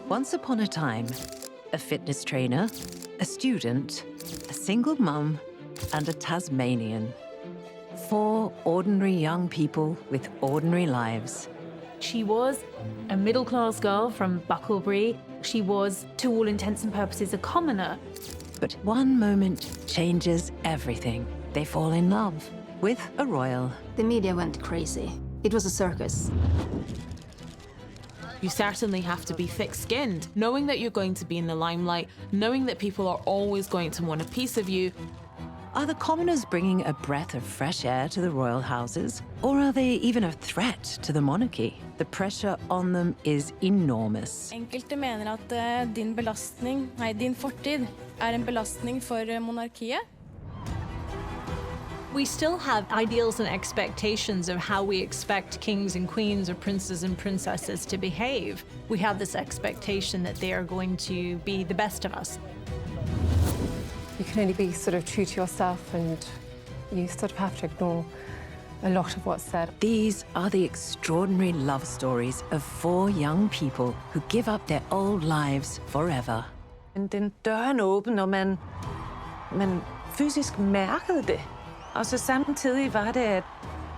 Once upon a time, a fitness trainer, a student, a single mum, and a Tasmanian. 4 ordinary young people with ordinary lives. She was a middle-class girl from Bucklebury. She was, to all intents and purposes, a commoner. But one moment changes everything. They fall in love with a royal. The media went crazy. It was a circus. You certainly have to be thick-skinned, knowing that you're going to be in the limelight, knowing that people are always going to want a piece of you. Are the commoners bringing a breath of fresh air to the royal houses? Or are they even a threat to the monarchy? The pressure on them is enormous. Enkelte mener at din fortid en belastning for monarkiet. We still have ideals and expectations of how we expect kings and queens or princes and princesses to behave. We have this expectation that they are going to be the best of us. You can only be sort of true to yourself, and you sort of have to ignore a lot of what's said. These are the extraordinary love stories of 4 young people who give up their old lives forever. Den døren åben, når man fysisk mærkede det. Og så samtidig var det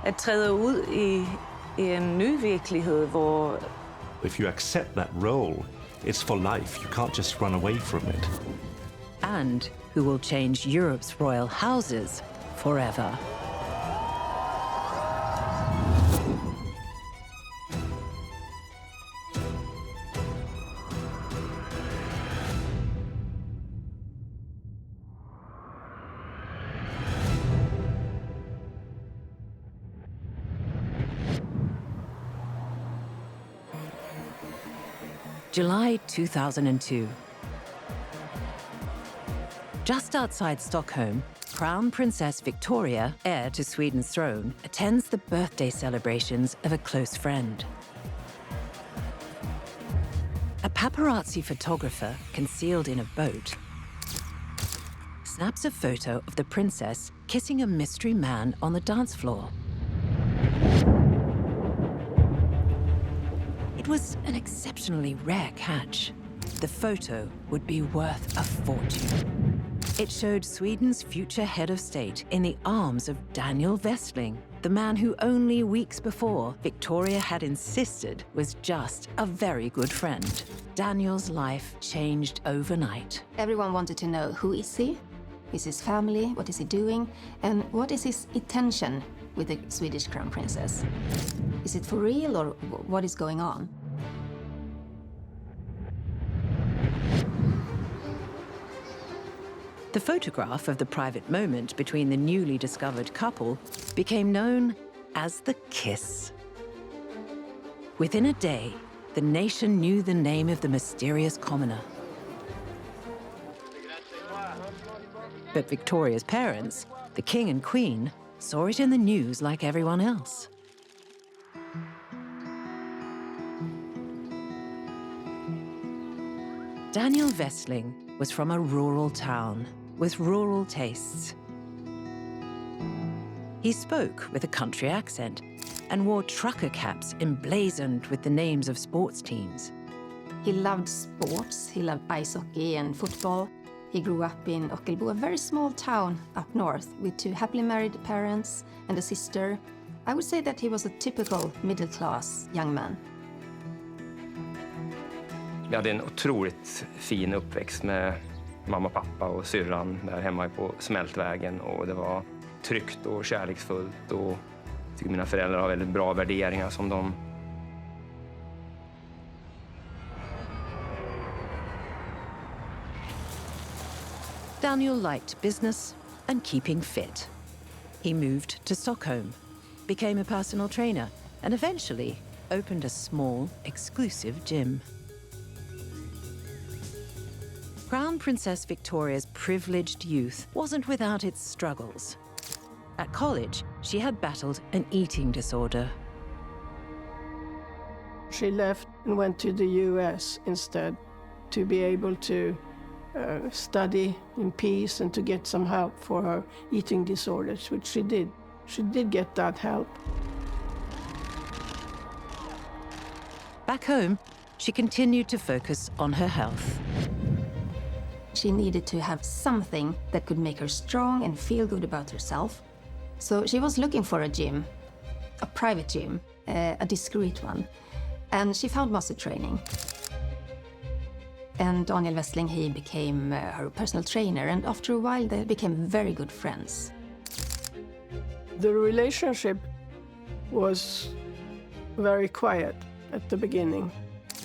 at træde ud i en ny virkelighed, hvor... If you accept that role, it's for life. You can't just run away from it. And who will change Europe's royal houses forever. July 2002. Just outside Stockholm, Crown Princess Victoria, heir to Sweden's throne, attends the birthday celebrations of a close friend. A paparazzi photographer, concealed in a boat, snaps a photo of the princess kissing a mystery man on the dance floor. It was an exceptionally rare catch. The photo would be worth a fortune. It showed Sweden's future head of state in the arms of Daniel Westling, the man who only weeks before Victoria had insisted was just a very good friend. Daniel's life changed overnight. Everyone wanted to know, who is he? Is his family? What is he doing? And what is his intention with the Swedish crown princess? Is it for real, or what is going on? The photograph of the private moment between the newly discovered couple became known as the kiss. Within a day, the nation knew the name of the mysterious commoner. But Victoria's parents, the king and queen, saw it in the news like everyone else. Daniel Westling was from a rural town with rural tastes. He spoke with a country accent and wore trucker caps emblazoned with the names of sports teams. He loved sports. He loved ice hockey and football. He grew up in Ockelbo, a very small town up north with 2 happily married parents and a sister. I would say that he was a typical middle-class young man. Vi hade en otroligt fin uppväxt med mamma, pappa och syrran där hemma på Smältvägen, och det var tryggt och kärleksfullt, och jag tycker mina föräldrar har väldigt bra värderingar som de. Daniel liked business and keeping fit. He moved to Stockholm, became a personal trainer, and eventually opened a small, exclusive gym. Crown Princess Victoria's privileged youth wasn't without its struggles. At college, she had battled an eating disorder. She left and went to the US instead to be able to study in peace and to get some help for her eating disorders, which she did. She did get that help. Back home, she continued to focus on her health. She needed to have something that could make her strong and feel good about herself. So she was looking for a gym, a private gym, a discreet one. And she found master training. And Daniel Westling, he became her personal trainer, and after a while they became very good friends. The relationship was very quiet at the beginning.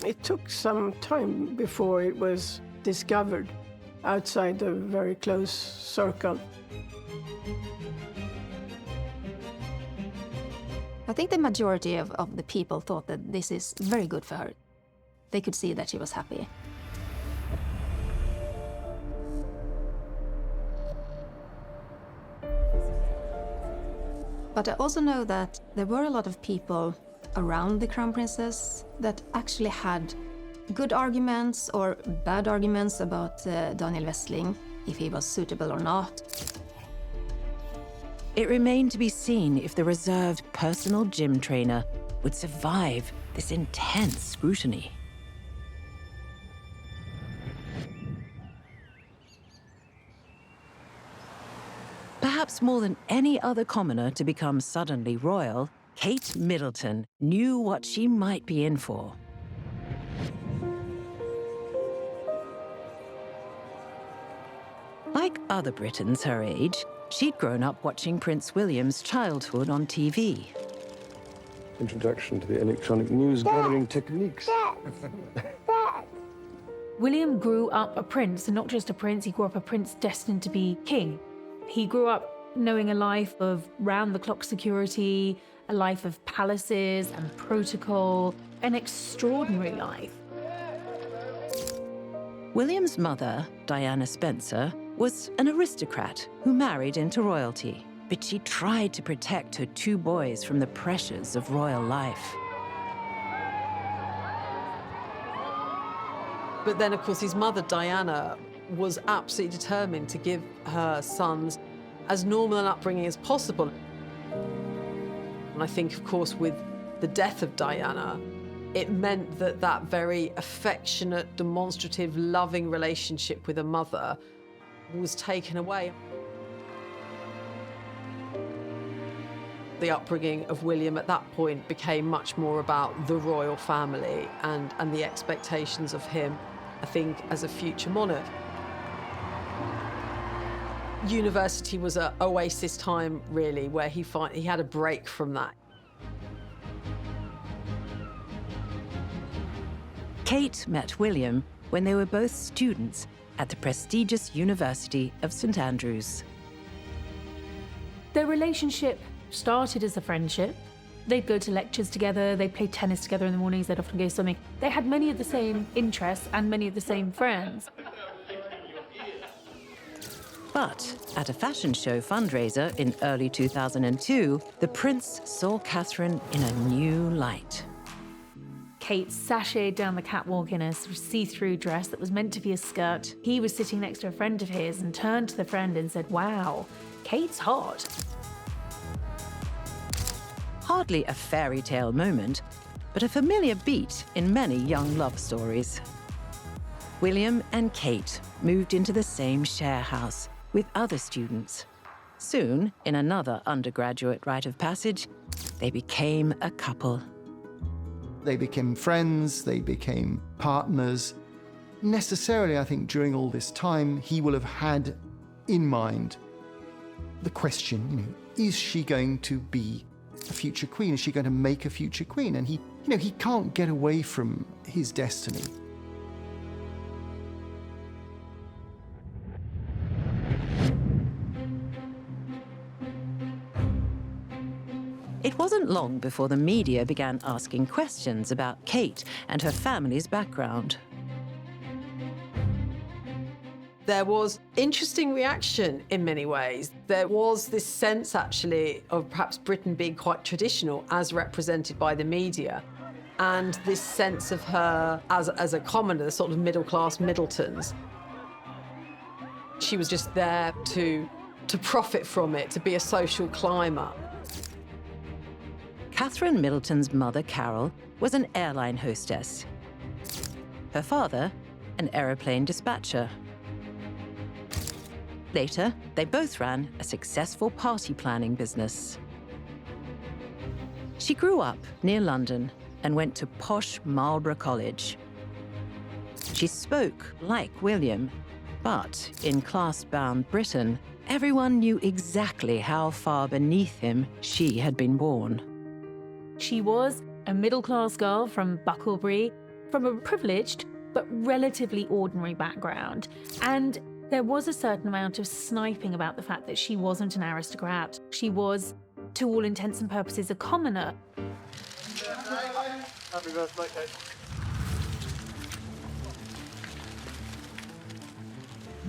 It took some time before it was discovered outside a very close circle. I think the majority of the people thought that this is very good for her. They could see that she was happy. But I also know that there were a lot of people around the Crown Princess that actually had good arguments or bad arguments about Daniel Westling, if he was suitable or not. It remained to be seen if the reserved personal gym trainer would survive this intense scrutiny. Perhaps more than any other commoner to become suddenly royal, Kate Middleton knew what she might be in for. Like other Britons her age, she'd grown up watching Prince William's childhood on TV. Introduction to the electronic news gathering techniques. William grew up a prince, and not just a prince, he grew up a prince destined to be king. He grew up knowing a life of round-the-clock security, a life of palaces and protocol, an extraordinary life. William's mother, Diana Spencer, was an aristocrat who married into royalty, but she tried to protect her two boys from the pressures of royal life. But then, of course, his mother, Diana, was absolutely determined to give her sons as normal an upbringing as possible. And I think, of course, with the death of Diana, it meant that that very affectionate, demonstrative, loving relationship with a mother was taken away. The upbringing of William at that point became much more about the royal family and the expectations of him, I think, as a future monarch. University was an oasis time, really, where he had a break from that. Kate met William when they were both students at the prestigious University of St Andrews. Their relationship started as a friendship. They'd go to lectures together, they'd play tennis together in the mornings, they'd often go swimming. They had many of the same interests and many of the same friends. But at a fashion show fundraiser in early 2002, the prince saw Catherine in a new light. Kate sashayed down the catwalk in a sort of see-through dress that was meant to be a skirt. He was sitting next to a friend of his and turned to the friend and said, "Wow, Kate's hot." Hardly a fairy tale moment, but a familiar beat in many young love stories. William and Kate moved into the same share house with other students. Soon, in another undergraduate rite of passage, they became a couple. They became friends, they became partners. Necessarily, I think, during all this time, he will have had in mind the question, is she going to be a future queen? Is she going to make a future queen? And he can't get away from his destiny. It wasn't long before the media began asking questions about Kate and her family's background. There was interesting reaction in many ways. There was this sense, actually, of perhaps Britain being quite traditional as represented by the media, and this sense of her as a commoner, the sort of middle-class Middletons. She was just there to profit from it, to be a social climber. Catherine Middleton's mother, Carol, was an airline hostess. Her father, an aeroplane dispatcher. Later, they both ran a successful party planning business. She grew up near London and went to posh Marlborough College. She spoke like William, but in class-bound Britain, everyone knew exactly how far beneath him she had been born. She was a middle-class girl from Bucklebury, from a privileged but relatively ordinary background. And there was a certain amount of sniping about the fact that she wasn't an aristocrat. She was, to all intents and purposes, a commoner.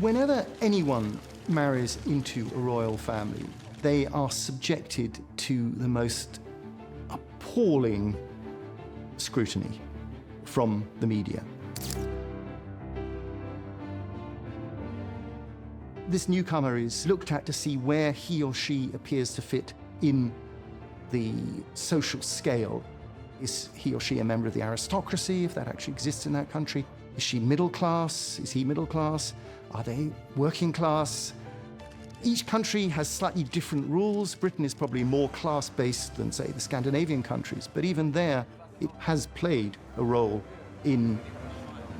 Whenever anyone marries into a royal family, they are subjected to the most appalling scrutiny from the media. This newcomer is looked at to see where he or she appears to fit in the social scale. Is he or she a member of the aristocracy, if that actually exists in that country? Is she middle class? Is he middle class? Are they working class? Each country has slightly different rules. Britain is probably more class-based than, say, the Scandinavian countries, but even there, it has played a role in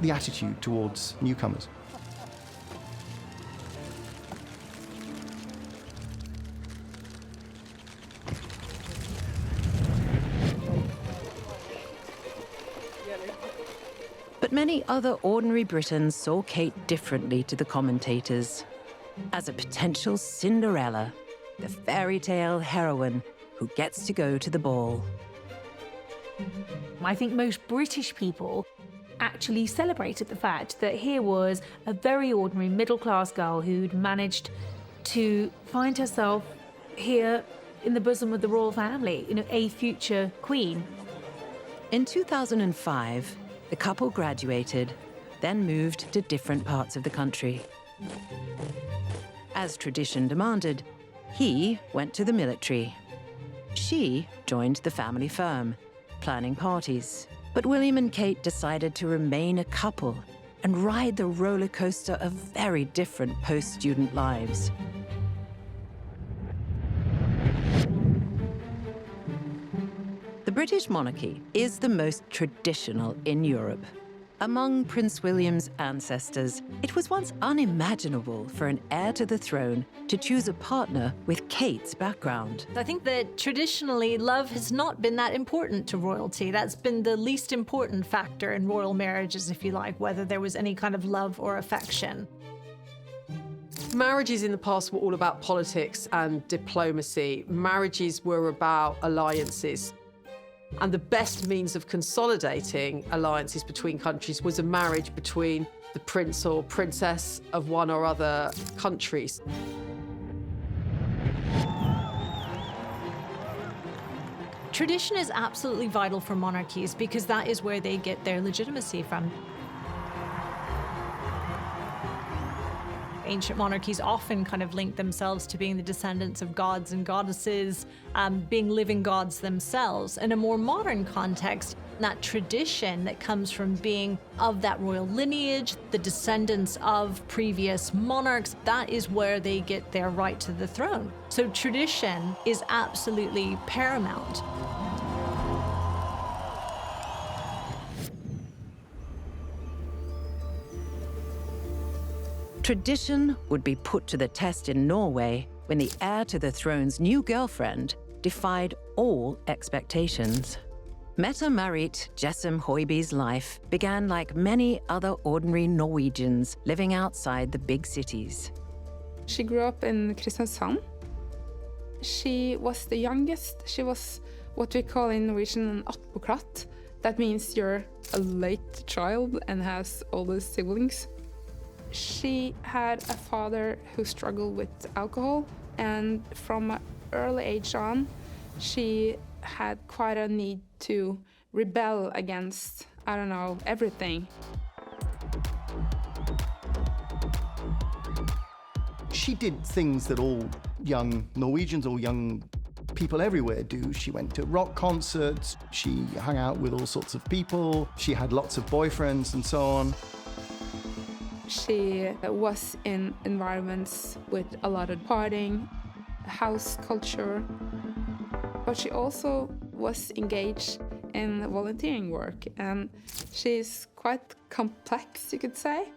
the attitude towards newcomers. But many other ordinary Britons saw Kate differently to the commentators, as a potential Cinderella, the fairy tale heroine who gets to go to the ball. I think most British people actually celebrated the fact that here was a very ordinary middle-class girl who'd managed to find herself here in the bosom of the royal family, a future queen. In 2005, the couple graduated, then moved to different parts of the country. As tradition demanded, he went to the military. She joined the family firm, planning parties. But William and Kate decided to remain a couple and ride the roller coaster of very different post-student lives. The British monarchy is the most traditional in Europe. Among Prince William's ancestors, it was once unimaginable for an heir to the throne to choose a partner with Kate's background. I think that traditionally love has not been that important to royalty. That's been the least important factor in royal marriages, if you like, whether there was any kind of love or affection. Marriages in the past were all about politics and diplomacy. Marriages were about alliances. And the best means of consolidating alliances between countries was a marriage between the prince or princess of one or other countries. Tradition is absolutely vital for monarchies because that is where they get their legitimacy from. Ancient monarchies often kind of link themselves to being the descendants of gods and goddesses, being living gods themselves. In a more modern context, that tradition that comes from being of that royal lineage, the descendants of previous monarchs, that is where they get their right to the throne. So tradition is absolutely paramount. Tradition would be put to the test in Norway when the heir to the throne's new girlfriend defied all expectations. Mette-Marit Jessem Høiby's life began like many other ordinary Norwegians living outside the big cities. She grew up in Kristiansand. She was the youngest. She was what we call in Norwegian an attpåklatt. That means you're a late child and has all the siblings. She had a father who struggled with alcohol, and from an early age on, she had quite a need to rebel against, everything. She did things that all young Norwegians, all young people everywhere do. She went to rock concerts, she hung out with all sorts of people, she had lots of boyfriends and so on. She was in environments with a lot of partying, house culture, but she also was engaged in volunteering work, and she's quite complex, you could say.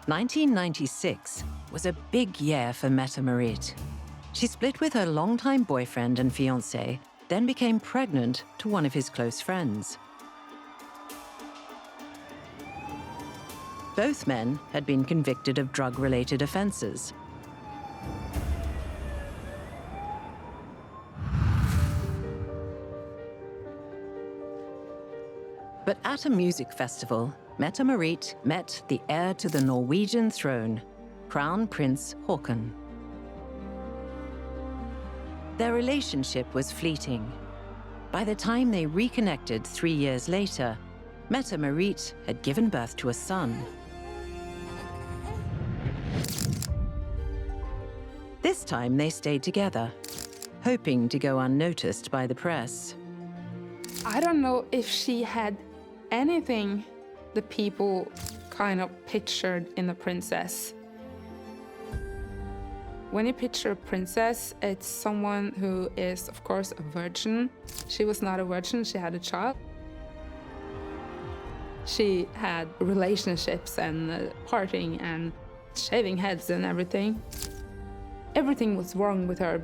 1996 was a big year for Mette-Marit. She split with her longtime boyfriend and fiancé, then became pregnant to one of his close friends. Both men had been convicted of drug-related offenses. But at a music festival, Mette-Marit met the heir to the Norwegian throne, Crown Prince Haakon. Their relationship was fleeting. By the time they reconnected 3 years later, Mette-Marit had given birth to a son. This time they stayed together, hoping to go unnoticed by the press. I don't know if she had anything the people kind of pictured in a princess. When you picture a princess, it's someone who is, of course, a virgin. She was not a virgin, she had a child. She had relationships and partying and shaving heads and everything. Everything was wrong with her.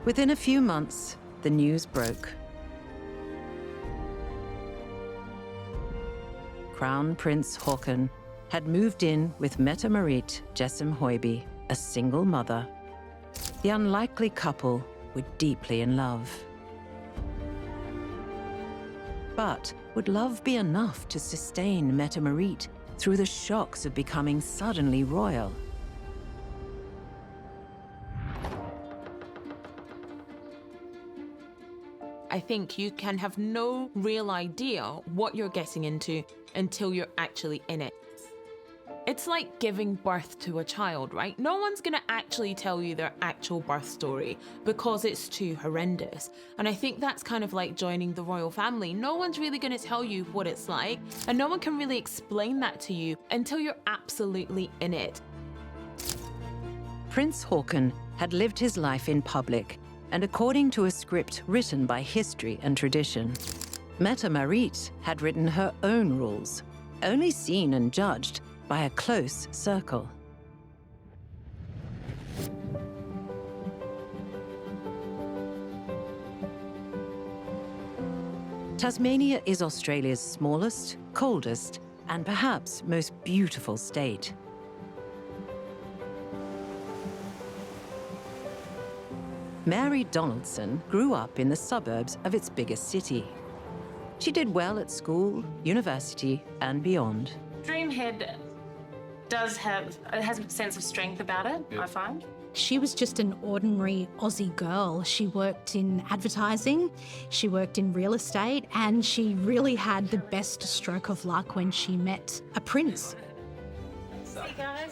Within a few months, the news broke. Crown Prince Haakon had moved in with Mette-Marit Jessem Høiby, a single mother. The unlikely couple were deeply in love. But would love be enough to sustain Mette-Marit through the shocks of becoming suddenly royal? I think you can have no real idea what you're getting into until you're actually in it. It's like giving birth to a child, right? No one's gonna actually tell you their actual birth story because it's too horrendous. And I think that's kind of like joining the royal family. No one's really gonna tell you what it's like, and no one can really explain that to you until you're absolutely in it. Prince Haakon had lived his life in public, and according to a script written by history and tradition, Mette-Marit had written her own rules, only seen and judged by a close circle. Tasmania is Australia's smallest, coldest, and perhaps most beautiful state. Mary Donaldson grew up in the suburbs of its biggest city. She did well at school, university, and beyond. Dreamhead has a sense of strength about it, I find. She was just an ordinary Aussie girl. She worked in advertising, she worked in real estate, and she really had the best stroke of luck when she met a prince. See you guys.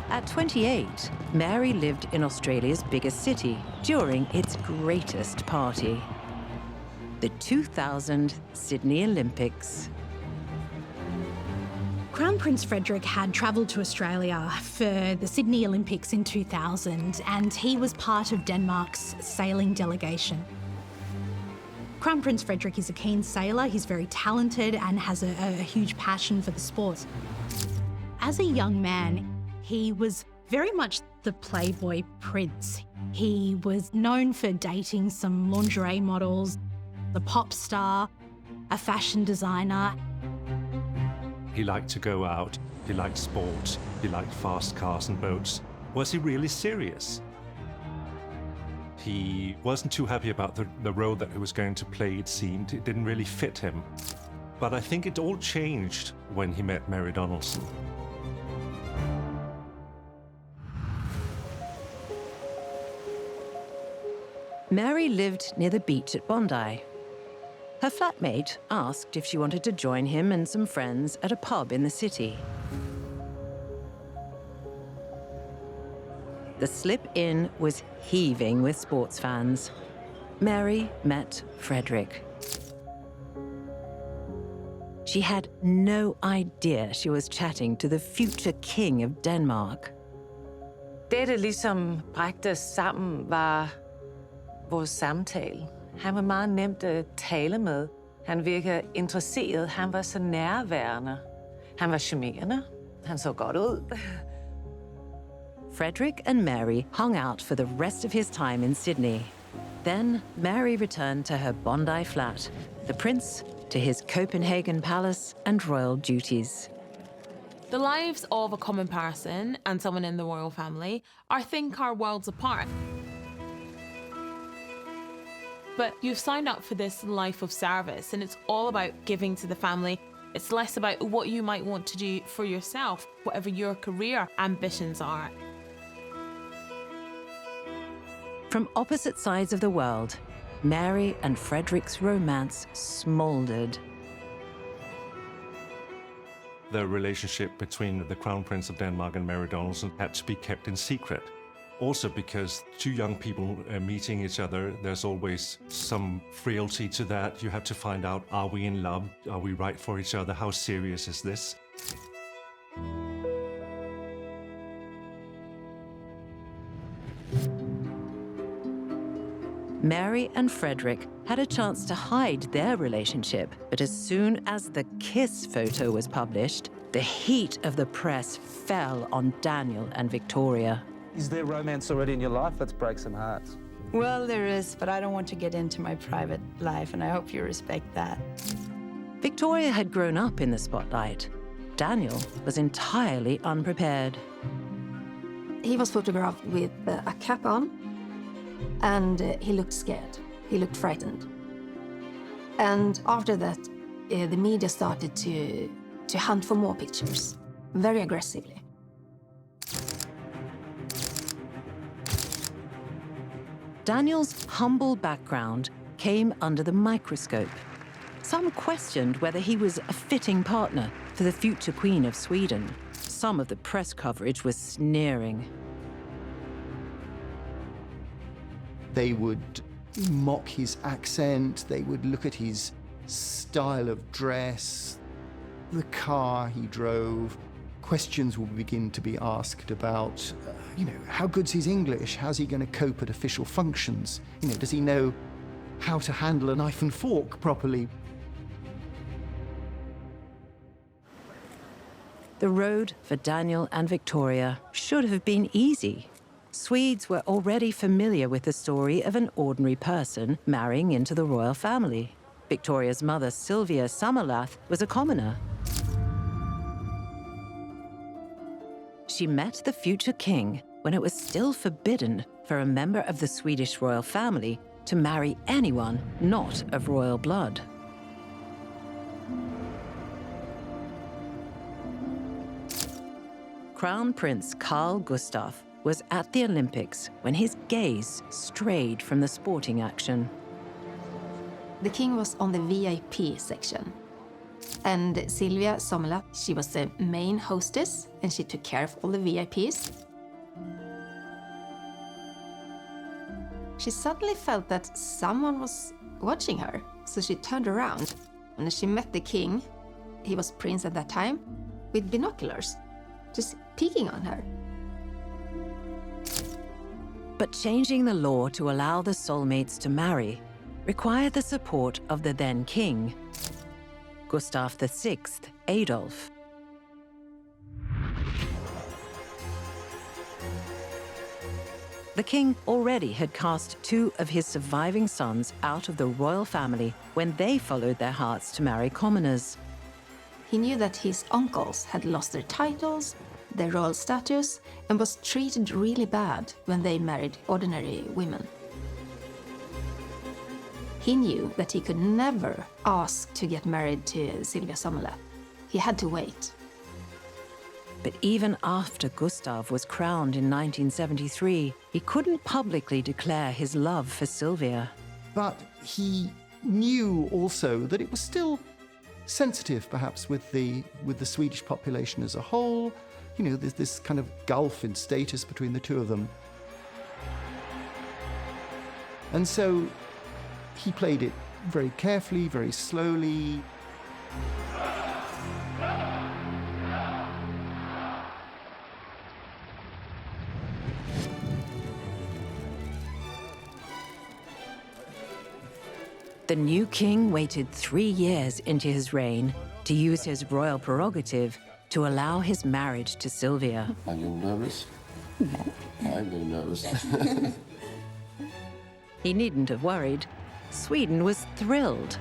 At 28, Mary lived in Australia's biggest city during its greatest party, the 2000 Sydney Olympics. Crown Prince Frederick had travelled to Australia for the Sydney Olympics in 2000, and he was part of Denmark's sailing delegation. Crown Prince Frederick is a keen sailor, he's very talented and has a huge passion for the sport. As a young man, he was very much the playboy prince. He was known for dating some lingerie models, a pop star, a fashion designer. He liked to go out, he liked sport, he liked fast cars and boats. Was he really serious? He wasn't too happy about the role that he was going to play, it seemed. It didn't really fit him. But I think it all changed when he met Mary Donaldson. Mary lived near the beach at Bondi, Her flatmate asked if she wanted to join him and some friends at a pub in the city. The slip-in was heaving with sports fans. Mary met Frederick. She had no idea she was chatting to the future king of Denmark. Det, der ligesom bragte os sammen, var vores samtale. Han var meget nemt at tale med. Han virkede interesseret. Han var så nærværende. Han var charmerende. Han så godt ud. Frederick and Mary hung out for the rest of his time in Sydney. Then Mary returned to her Bondi flat, the prince to his Copenhagen palace and royal duties. The lives of a common person and someone in the royal family, I think, are worlds apart. But you've signed up for this life of service, and it's all about giving to the family. It's less about what you might want to do for yourself, whatever your career ambitions are. From opposite sides of the world, Mary and Frederick's romance smoldered. The relationship between the Crown Prince of Denmark and Mary Donaldson had to be kept in secret. Also because two young people meeting each other, there's always some frailty to that. You have to find out, are we in love? Are we right for each other? How serious is this? Mary and Frederick had a chance to hide their relationship, but as soon as the kiss photo was published, the heat of the press fell on Daniel and Victoria. Is there romance already in your life? Let's break some hearts. Well, there is, but I don't want to get into my private life, and I hope you respect that. Victoria had grown up in the spotlight. Daniel was entirely unprepared. He was photographed with a cap on, and he looked scared. He looked frightened. And after that, the media started to hunt for more pictures, very aggressively. Daniel's humble background came under the microscope. Some questioned whether he was a fitting partner for the future Queen of Sweden. Some of the press coverage was sneering. They would mock his accent, they would look at his style of dress, the car he drove. Questions will begin to be asked about, how good's his English? How's he going to cope at official functions? Does he know how to handle a knife and fork properly? The road for Daniel and Victoria should have been easy. Swedes were already familiar with the story of an ordinary person marrying into the royal family. Victoria's mother, Sylvia Sommerlath, was a commoner. She met the future king when it was still forbidden for a member of the Swedish royal family to marry anyone not of royal blood. Crown Prince Carl Gustaf was at the Olympics when his gaze strayed from the sporting action. The king was on the VIP section. And Sylvia Sommerlath, she was the main hostess, and she took care of all the VIPs. She suddenly felt that someone was watching her, so she turned around. And she met the king, he was prince at that time, with binoculars, just peeking on her. But changing the law to allow the soulmates to marry required the support of the then king, Gustav VI Adolf. The king already had cast two of his surviving sons out of the royal family when they followed their hearts to marry commoners. He knew that his uncles had lost their titles, their royal status, and was treated really bad when they married ordinary women. He knew that he could never ask to get married to Sylvia Sommerlath. He had to wait. But even after Gustav was crowned in 1973, he couldn't publicly declare his love for Sylvia. But he knew also that it was still sensitive, perhaps, with the Swedish population as a whole. You know, there's this kind of gulf in status between the two of them. And so he played it very carefully, very slowly. The new king waited 3 years into his reign to use his royal prerogative to allow his marriage to Sylvia. Are you nervous? No. I'm very nervous. He needn't have worried. Sweden was thrilled.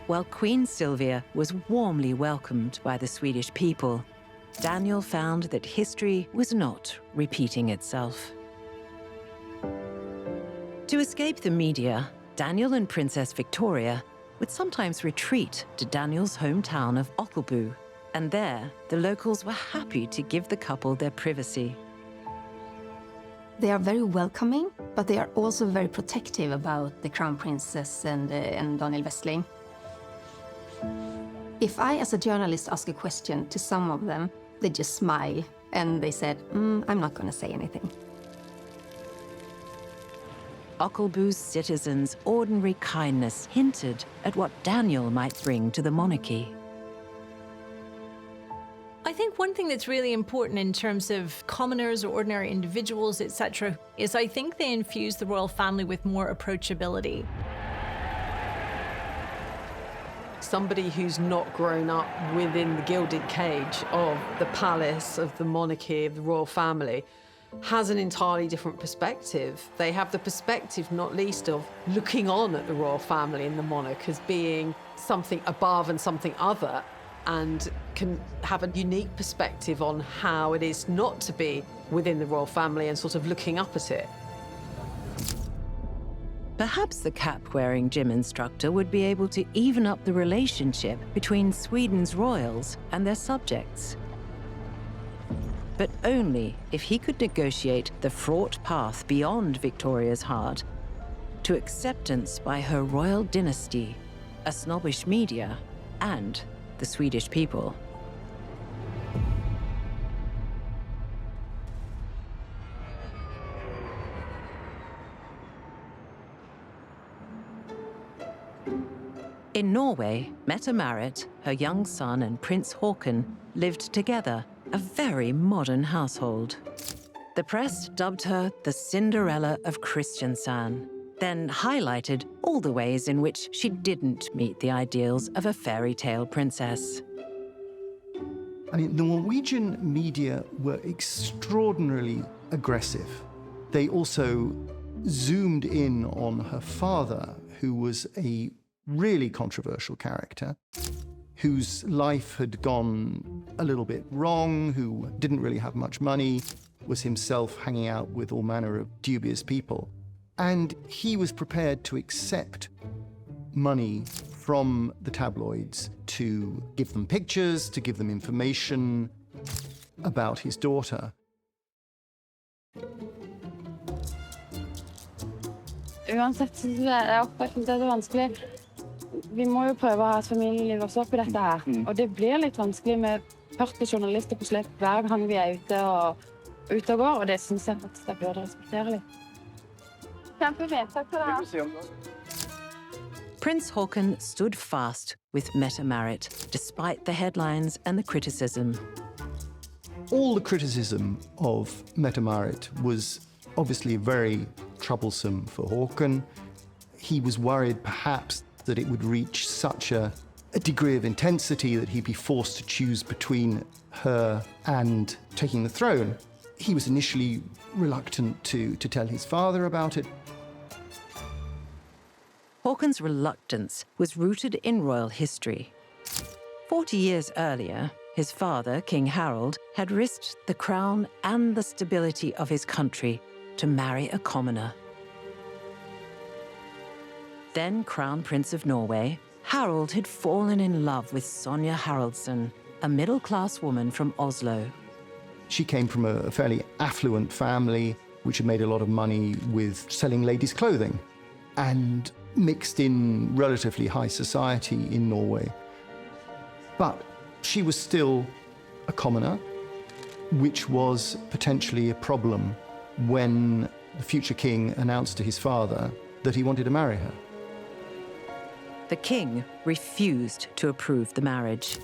While Queen Sylvia was warmly welcomed by the Swedish people, Daniel found that history was not repeating itself. To escape the media, Daniel and Princess Victoria would sometimes retreat to Daniel's hometown of Ockelbo, and there the locals were happy to give the couple their privacy. They are very welcoming, but they are also very protective about the Crown Princess and Daniel Westling. If I, as a journalist, ask a question to some of them, they just smile and they said, I'm not going to say anything. Ockelbo's citizens' ordinary kindness hinted at what Daniel might bring to the monarchy. I think one thing that's really important in terms of commoners or ordinary individuals, etc., is I think they infuse the royal family with more approachability. Somebody who's not grown up within the gilded cage of the palace, of the monarchy, of the royal family, has an entirely different perspective. They have the perspective, not least, of looking on at the royal family and the monarch as being something above and something other, and can have a unique perspective on how it is not to be within the royal family and sort of looking up at it. Perhaps the cap-wearing gym instructor would be able to even up the relationship between Sweden's royals and their subjects. But only if he could negotiate the fraught path beyond Victoria's heart to acceptance by her royal dynasty, a snobbish media, and the Swedish people. In Norway, Mette-Marit, her young son, and Prince Haakon lived together, a very modern household. The press dubbed her the Cinderella of Kristiansand, then highlighted all the ways in which she didn't meet the ideals of a fairy tale princess. I mean, the Norwegian media were extraordinarily aggressive. They also zoomed in on her father, who was a really controversial character, whose life had gone a little bit wrong, who didn't really have much money, was himself hanging out with all manner of dubious people. And he was prepared to accept money from the tabloids to give them pictures, to give them information about his daughter. Uansett så er oppveksten det vanskelig. Vi må jo prøve å ha et familieliv også oppi dette her. Og det blir litt vanskelig med 40 journalister på slett hver gang vi er ute og går, og det synes jeg faktisk jeg burde respektere litt. Kjempefint, takk for det. Prince Haakon stood fast with Mette-Marit, despite the headlines and the criticism. All the criticism of Mette-Marit was obviously very troublesome for Haakon. He was worried, perhaps, that it would reach such a degree of intensity that he'd be forced to choose between her and taking the throne. He was initially reluctant to tell his father about it. Haakon's reluctance was rooted in royal history. 40 years earlier, his father, King Harald, had risked the crown and the stability of his country to marry a commoner. Then Crown Prince of Norway, Harald had fallen in love with Sonja Haraldsson, a middle-class woman from Oslo. She came from a fairly affluent family which had made a lot of money with selling ladies' clothing and mixed in relatively high society in Norway. But she was still a commoner, which was potentially a problem when the future king announced to his father that he wanted to marry her. The king refused to approve the marriage.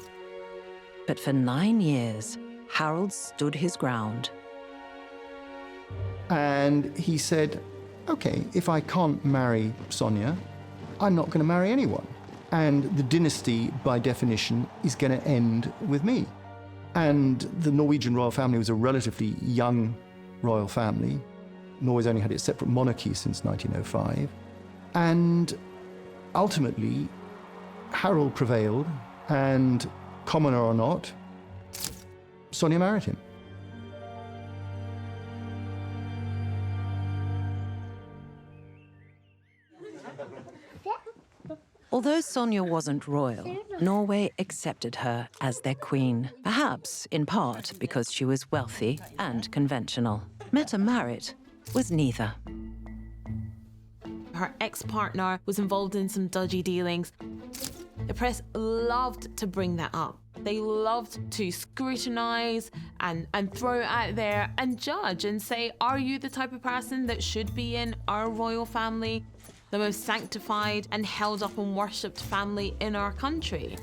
But for 9 years, Harald stood his ground. And he said, okay, if I can't marry Sonja, I'm not going to marry anyone. And the dynasty, by definition, is going to end with me. And the Norwegian royal family was a relatively young royal family. Norway's only had its separate monarchy since 1905. And ultimately, Harald prevailed, and commoner or not, Sonja married him. Although Sonja wasn't royal, Norway accepted her as their queen, perhaps in part because she was wealthy and conventional. Mette-Marit was neither. Her ex-partner was involved in some dodgy dealings. The press loved to bring that up. They loved to scrutinize and throw it out there and judge and say, are you the type of person that should be in our royal family? The most sanctified and held up and worshipped family in our country.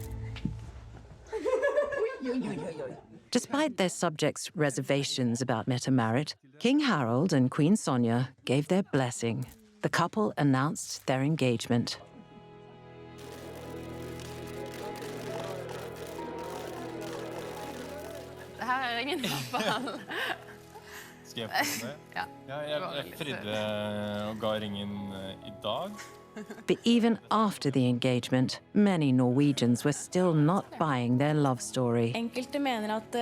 Despite their subjects' reservations about Mette-Marit, King Harald and Queen Sonja gave their blessing. The couple announced their engagement. Det her ringen i hvert fall. Skal jeg få det? Ja. Jeg fridde og ga ringen i dag. But even after the engagement, many Norwegians were still not buying their love story. Enkelte mener at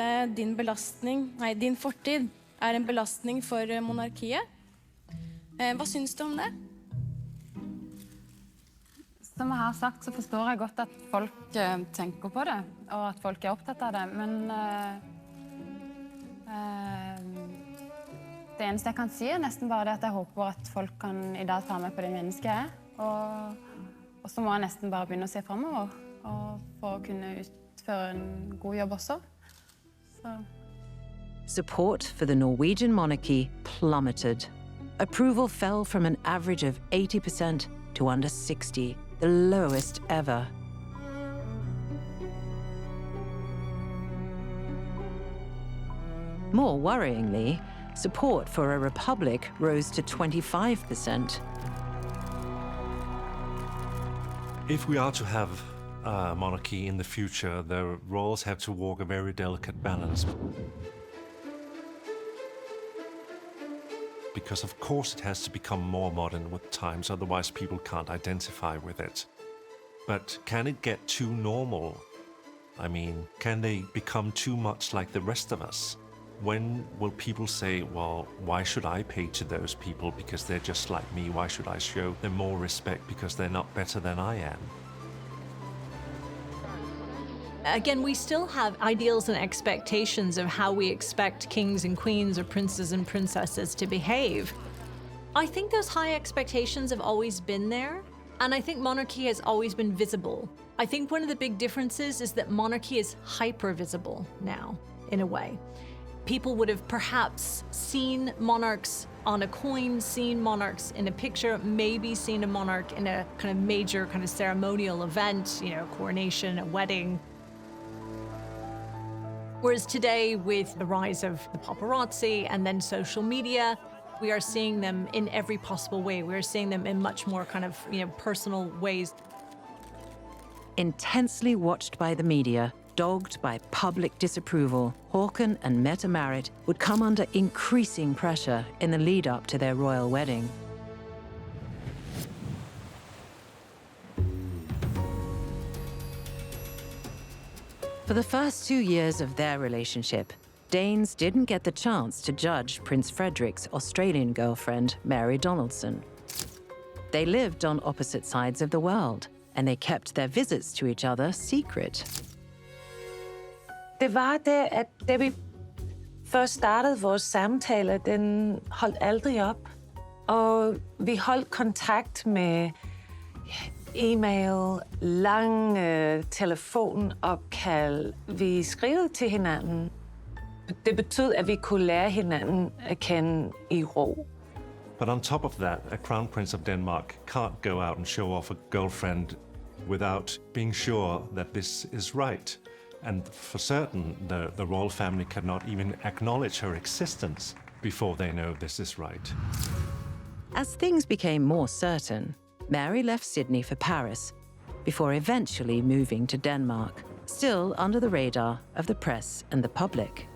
din fortid en belastning for monarkiet. Hva syns du om det? Som jeg har sagt, så forstår jeg godt at folk tenker på det, og at folk opptatt av det, men det eneste jeg kan si nesten bare det at jeg håper at folk kan i dag ta meg på det mennesket og så må jeg nesten bare begynne å se fremover, og for å kunne utføre en god jobb også. Så. Support for the Norwegian monarchy plummeted. Approval fell from an average of 80% to under 60%, the lowest ever. More worryingly, support for a republic rose to 25%. If we are to have a monarchy in the future, the royals have to walk a very delicate balance. Because of course it has to become more modern with times, otherwise people can't identify with it. But can it get too normal? I mean, can they become too much like the rest of us? When will people say, well, why should I pay to those people because they're just like me? Why should I show them more respect because they're not better than I am? Again, we still have ideals and expectations of how we expect kings and queens or princes and princesses to behave. I think those high expectations have always been there, and I think monarchy has always been visible. I think one of the big differences is that monarchy is hyper-visible now, in a way. People would have perhaps seen monarchs on a coin, seen monarchs in a picture, maybe seen a monarch in a kind of major kind of ceremonial event, you know, a coronation, a wedding. Whereas today, with the rise of the paparazzi and then social media, we are seeing them in every possible way. We are seeing them in much more kind of, you know, personal ways. Intensely watched by the media, dogged by public disapproval, Håkon and Mette-Marit would come under increasing pressure in the lead-up to their royal wedding. For the first 2 years of their relationship, Danes didn't get the chance to judge Prince Frederick's Australian girlfriend, Mary Donaldson. They lived on opposite sides of the world, and they kept their visits to each other secret. Det var det, at da vi først startede vores samtale, den holdt aldrig op. Og vi holdt kontakt med e-mail, lange telefonopkald. Vi skrev til hinanden. Det betød, at vi kunne lære hinanden at kende i ro. But on top of that, a crown prince of Denmark can't go out and show off a girlfriend without being sure that this is right. And for certain, the royal family cannot even acknowledge her existence before they know this is right. As things became more certain, Mary left Sydney for Paris before eventually moving to Denmark, still under the radar of the press and the public.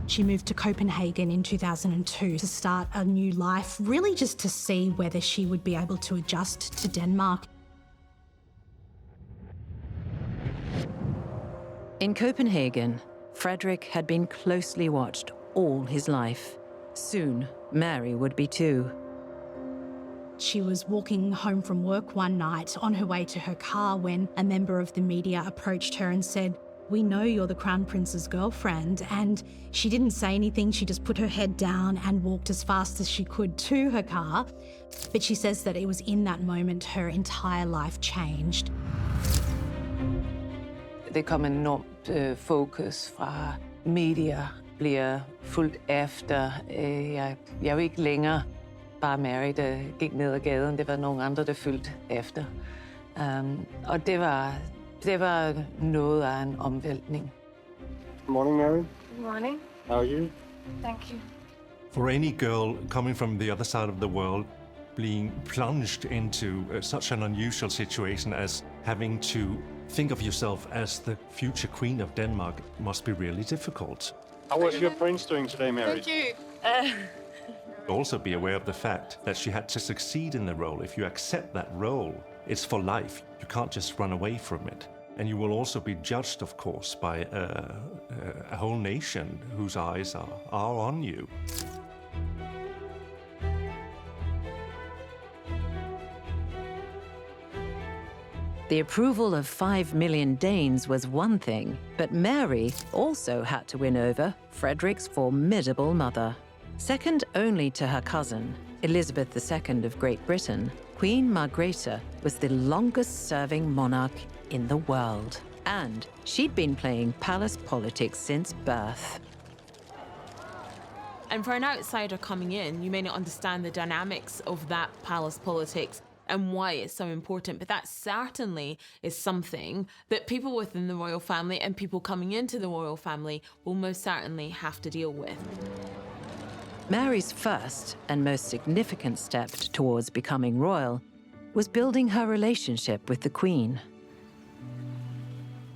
She moved to Copenhagen in 2002 to start a new life, really just to see whether she would be able to adjust to Denmark. In Copenhagen, Frederick had been closely watched all his life. Soon, Mary would be too. She was walking home from work one night on her way to her car when a member of the media approached her and said, "We know you're the Crown Prince's girlfriend." And she didn't say anything. She just put her head down and walked as fast as she could to her car. But she says that it was in that moment her entire life changed. Det kom enormt fokus fra media, bliver fulgt efter. Jeg er jo ikke længere bare Mary, der gik ned ad gaden. Det var nogle andre, der fulgte efter. Og det var noget af en omvæltning. Good morning, Mary. Good morning. How are you? Thank you. For any girl coming from the other side of the world, being plunged into such an unusual situation as having to think of yourself as the future queen of Denmark must be really difficult. How was your prince doing today, Mary? Thank you. Also be aware of the fact that she had to succeed in the role. If you accept that role, it's for life. You can't just run away from it. And you will also be judged, of course, by a whole nation whose eyes are on you. The approval of 5 million Danes was one thing, but Mary also had to win over Frederick's formidable mother. Second only to her cousin, Elizabeth II of Great Britain, Queen Margrethe was the longest-serving monarch in the world. And she'd been playing palace politics since birth. And for an outsider coming in, you may not understand the dynamics of that palace politics and why it's so important, but that certainly is something that people within the royal family and people coming into the royal family will most certainly have to deal with. Mary's first and most significant step towards becoming royal was building her relationship with the Queen.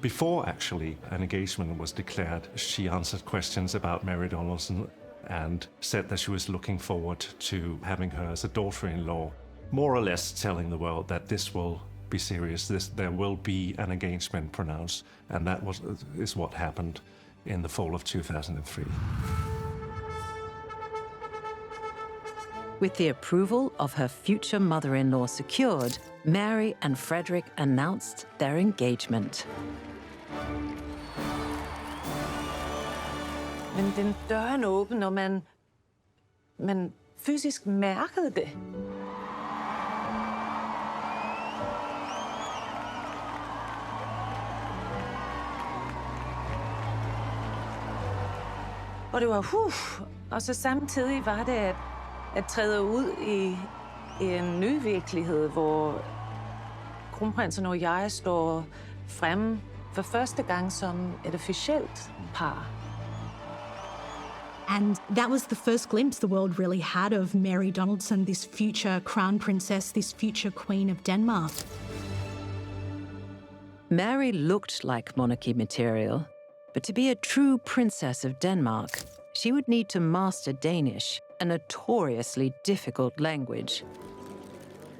Before, actually, an engagement was declared, she answered questions about Mary Donaldson and said that she was looking forward to having her as a daughter-in-law, more or less telling the world that this will be serious, there will be an engagement pronounced, and that is what happened in the fall of 2003. With the approval of her future mother-in-law secured, Mary and Frederick announced their engagement. Men den døren åben, og man fysisk mærkede det. Og det var og så samtidig var det at træde ud i en ny virkelighed, hvor kronprinsen og jeg står fremme for første gang som et officielt par. And that was the first glimpse the world really had of Mary Donaldson, this future crown princess, this future queen of Denmark. Mary looked like monarchy material, but to be a true princess of Denmark, she would need to master Danish, a notoriously difficult language.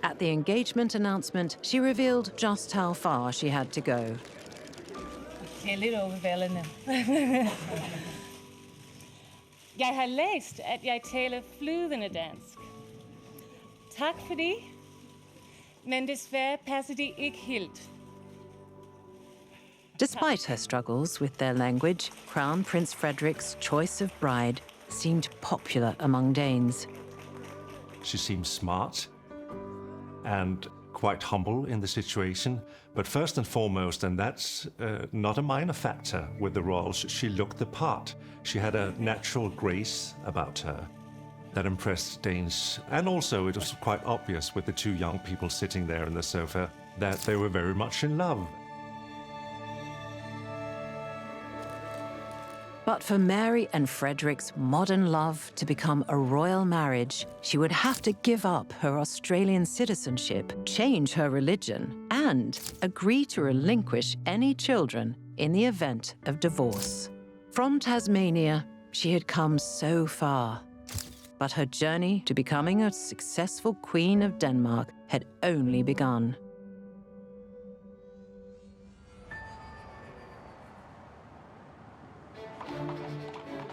At the engagement announcement, she revealed just how far she had to go. Det er lidt overvældende. Jeg har læst, at jeg taler flydende dansk. Tak for det, men desværre passer det ikke helt. Despite her struggles with their language, Crown Prince Frederick's choice of bride seemed popular among Danes. She seems smart and quite humble in the situation. But first and foremost, and that's not a minor factor with the royals, she looked the part. She had a natural grace about her that impressed Danes. And also it was quite obvious with the two young people sitting there on the sofa that they were very much in love. But for Mary and Frederick's modern love to become a royal marriage, she would have to give up her Australian citizenship, change her religion, and agree to relinquish any children in the event of divorce. From Tasmania, she had come so far. But her journey to becoming a successful Queen of Denmark had only begun.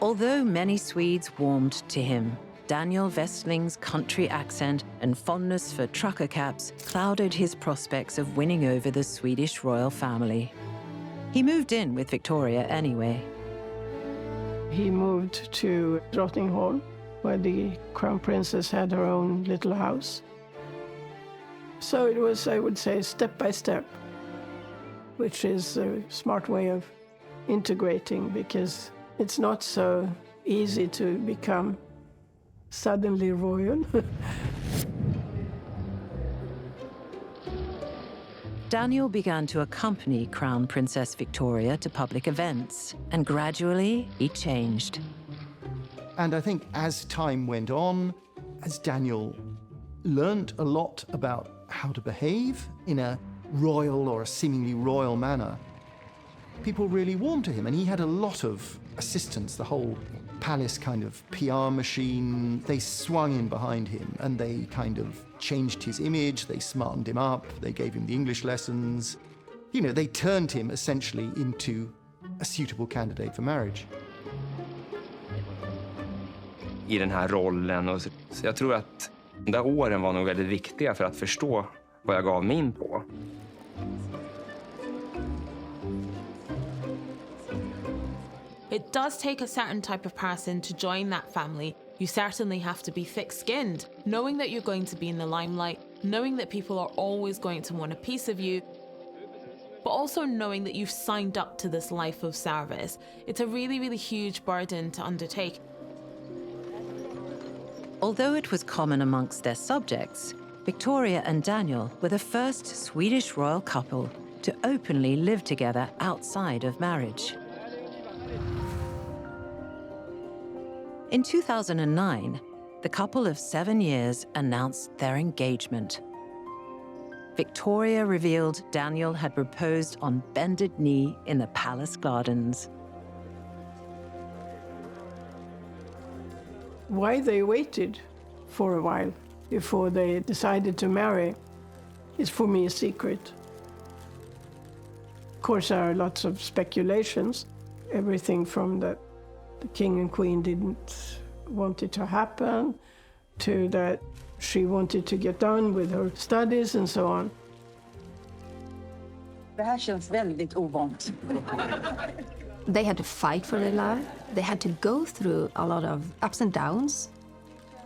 Although many Swedes warmed to him, Daniel Westling's country accent and fondness for trucker caps clouded his prospects of winning over the Swedish royal family. He moved in with Victoria anyway. He moved to Drottningholm, where the Crown Princess had her own little house. So it was, I would say, step by step, which is a smart way of integrating, because it's not so easy to become suddenly royal. Daniel began to accompany Crown Princess Victoria to public events, and gradually he changed. And I think as time went on, as Daniel learnt a lot about how to behave in a royal or a seemingly royal manner, people really warmed to him, and he had a lot of assistants. The whole palace kind of PR machine, they swung in behind him and they kind of changed his image, they smartened him up, they gave him the English lessons. You know, they turned him essentially into a suitable candidate for marriage. I den här rollen. Och så jag tror att de där åren var nog väldigt viktiga för att förstå vad jag gav mig in på. It does take a certain type of person to join that family. You certainly have to be thick-skinned, knowing that you're going to be in the limelight, knowing that people are always going to want a piece of you, but also knowing that you've signed up to this life of service. It's a really, really huge burden to undertake. Although it was common amongst their subjects, Victoria and Daniel were the first Swedish royal couple to openly live together outside of marriage. In 2009, the couple of 7 years announced their engagement. Victoria revealed Daniel had proposed on bended knee in the palace gardens. Why they waited for a while before they decided to marry is for me a secret. Of course, there are lots of speculations, everything from that the king and queen didn't want it to happen, to that she wanted to get on with her studies and so on. Det här känns väldigt ovant. They had to fight for their love. They had to go through a lot of ups and downs.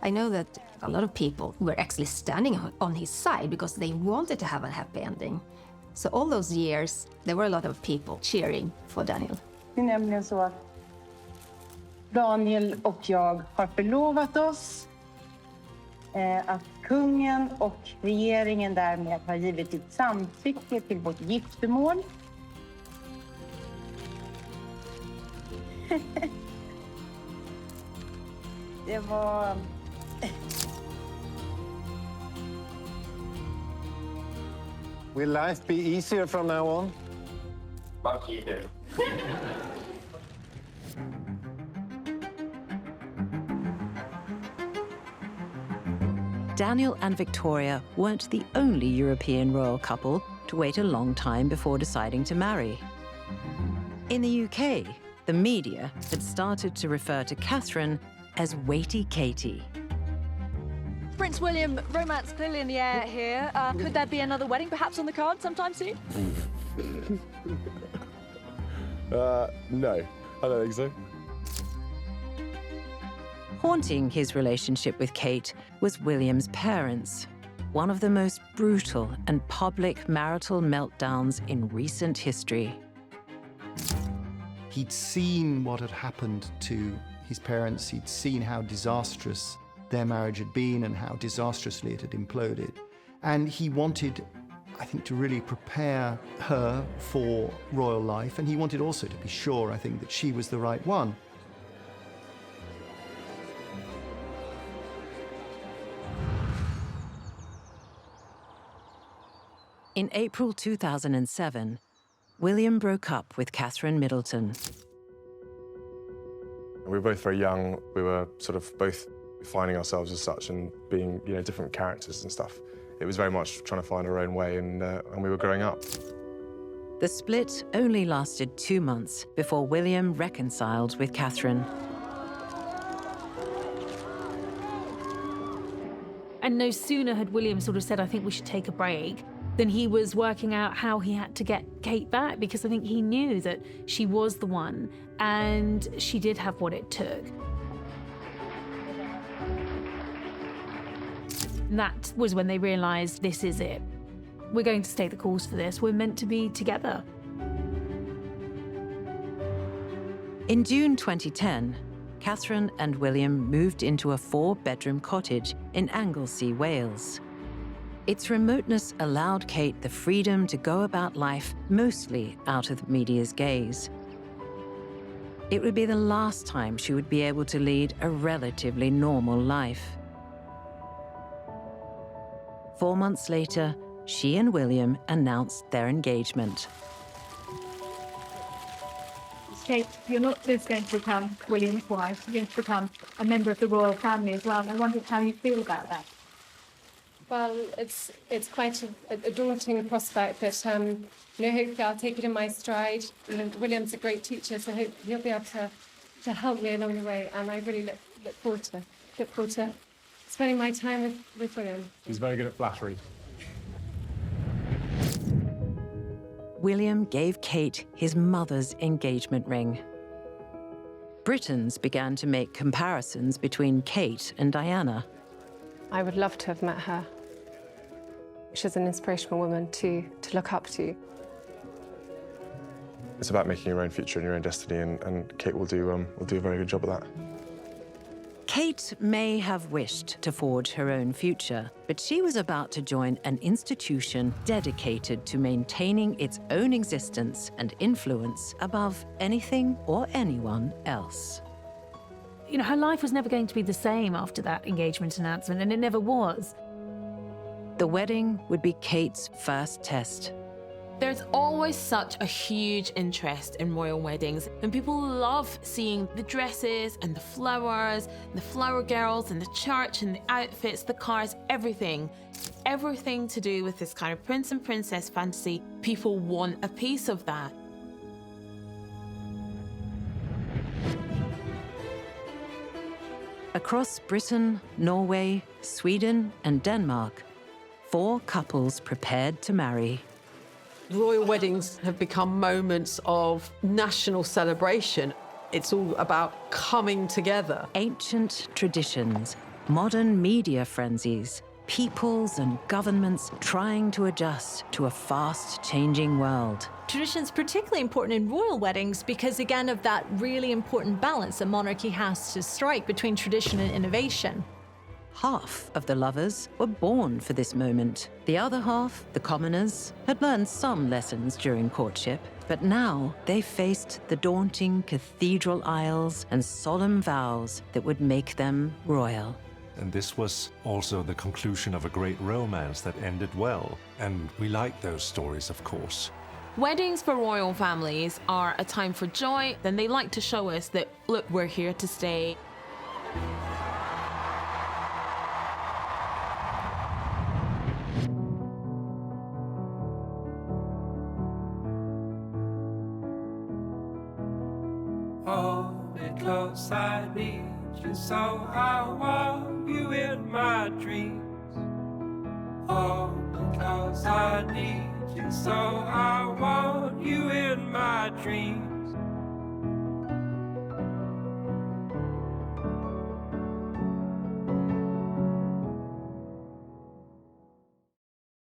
I know that a lot of people were actually standing on his side because they wanted to have a happy ending. So all those years, there were a lot of people cheering for Daniel. Det är nämligen så att Daniel och jag har förlovat oss. Att kungen och regeringen därmed har givit ett samtycke till vårt giftermål. Det var... Will life be easier from now on? Fuck you. Daniel and Victoria weren't the only European royal couple to wait a long time before deciding to marry. In the UK, the media had started to refer to Catherine as Waity Katie. Prince William, romance clearly in the air here. Could there be another wedding perhaps on the card sometime soon? No, I don't think so. Haunting his relationship with Kate was William's parents, one of the most brutal and public marital meltdowns in recent history. He'd seen what had happened to his parents. He'd seen how disastrous their marriage had been and how disastrously it had imploded. And he wanted, I think, to really prepare her for royal life. And he wanted also to be sure, I think, that she was the right one. In April 2007, William broke up with Catherine Middleton. We were both very young. We were sort of both finding ourselves as such and being, different characters and stuff. It was very much trying to find our own way, and we were growing up. The split only lasted 2 months before William reconciled with Catherine. And no sooner had William sort of said, I think we should take a break, than he was working out how he had to get Kate back, because I think he knew that she was the one and she did have what it took. And that was when they realised, this is it. We're going to stay the course for this. We're meant to be together. In June 2010, Catherine and William moved into a 4-bedroom cottage in Anglesey, Wales. Its remoteness allowed Kate the freedom to go about life mostly out of the media's gaze. It would be the last time she would be able to lead a relatively normal life. 4 months later, she and William announced their engagement. Kate, you're not just going to become William's wife, you're going to become a member of the royal family as well. And I wondered how you feel about that. Well, it's quite a daunting prospect, but hopefully I'll take it in my stride. And William's a great teacher, so hopefully he'll be able to help me along the way. And I really look forward to spending my time with William. He's very good at flattery. William gave Kate his mother's engagement ring. Britons began to make comparisons between Kate and Diana. I would love to have met her. She's an inspirational woman to look up to. It's about making your own future and your own destiny, and Kate will do a very good job of that. Kate may have wished to forge her own future, but she was about to join an institution dedicated to maintaining its own existence and influence above anything or anyone else. Her life was never going to be the same after that engagement announcement, and it never was. The wedding would be Kate's first test. There's always such a huge interest in royal weddings, and people love seeing the dresses and the flowers, the flower girls and the church and the outfits, the cars, everything. Everything to do with this kind of prince and princess fantasy, people want a piece of that. Across Britain, Norway, Sweden, and Denmark, 4 couples prepared to marry. Royal weddings have become moments of national celebration. It's all about coming together. Ancient traditions, modern media frenzies, peoples and governments trying to adjust to a fast-changing world. Tradition's particularly important in royal weddings because, again, of that really important balance that monarchy has to strike between tradition and innovation. Half of the lovers were born for this moment. The other half, the commoners, had learned some lessons during courtship, but now they faced the daunting cathedral aisles and solemn vows that would make them royal. And this was also the conclusion of a great romance that ended well. And we like those stories, of course. Weddings for royal families are a time for joy, then they like to show us that, look, we're here to stay. Hold me close, I need you so, I want you in my dreams. Hold me close, I need you so, I want you in my dreams.